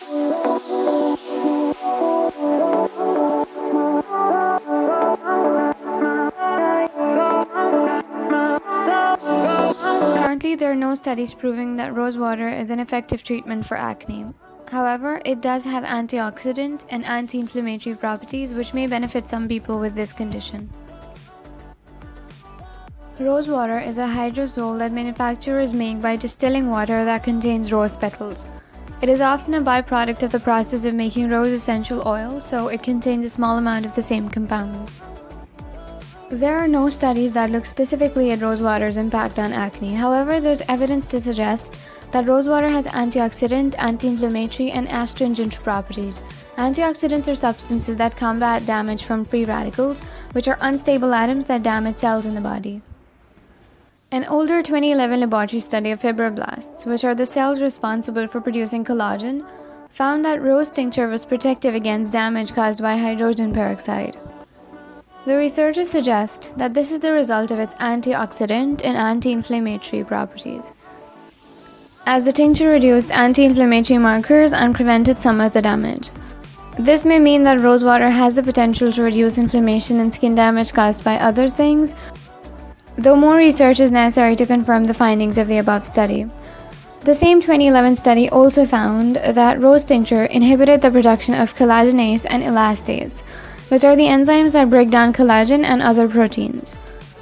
Currently, there are no studies proving that rose water is an effective treatment for acne. However, it does have antioxidant and anti-inflammatory properties which may benefit some people with this condition. Rose water is a hydrosol that manufacturers make by distilling water that contains rose petals. It is often a byproduct of the process of making rose essential oil, so it contains a small amount of the same compounds. There are no studies that look specifically at rose water's impact on acne. However, there's evidence to suggest that rose water has antioxidant, anti-inflammatory, and astringent properties. Antioxidants are substances that combat damage from free radicals, which are unstable atoms that damage cells in the body. An older 2011 laboratory study of fibroblasts, which are the cells responsible for producing collagen, found that rose tincture was protective against damage caused by hydrogen peroxide. The researchers suggest that this is the result of its antioxidant and anti-inflammatory properties, as the tincture reduced anti-inflammatory markers and prevented some of the damage. This may mean that rose water has the potential to reduce inflammation and skin damage caused by other things, though more research is necessary to confirm the findings of the above study. The same 2011 study also found that rose tincture inhibited the production of collagenase and elastase, which are the enzymes that break down collagen and other proteins.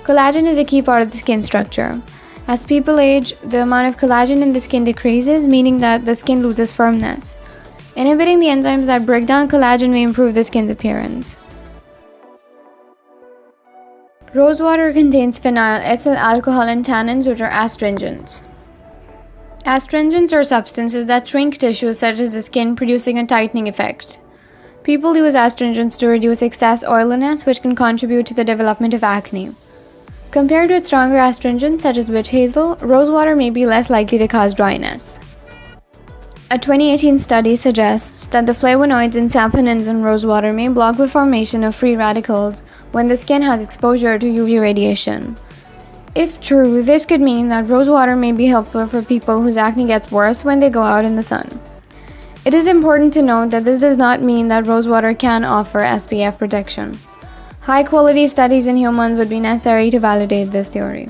Collagen is a key part of the skin structure. As people age, the amount of collagen in the skin decreases, meaning that the skin loses firmness. Inhibiting the enzymes that break down collagen may improve the skin's appearance. Rose water contains phenyl ethyl alcohol and tannins, which are astringents. Astringents are substances that shrink tissues such as the skin, producing a tightening effect. People use astringents to reduce excess oiliness, which can contribute to the development of acne. Compared with stronger astringents such as witch hazel, rose water may be less likely to cause dryness. A 2018 study suggests that the flavonoids in saponins in rose water may block the formation of free radicals when the skin has exposure to UV radiation. If true, this could mean that rose water may be helpful for people whose acne gets worse when they go out in the sun. It is important to note that this does not mean that rose water can offer SPF protection. High-quality studies in humans would be necessary to validate this theory.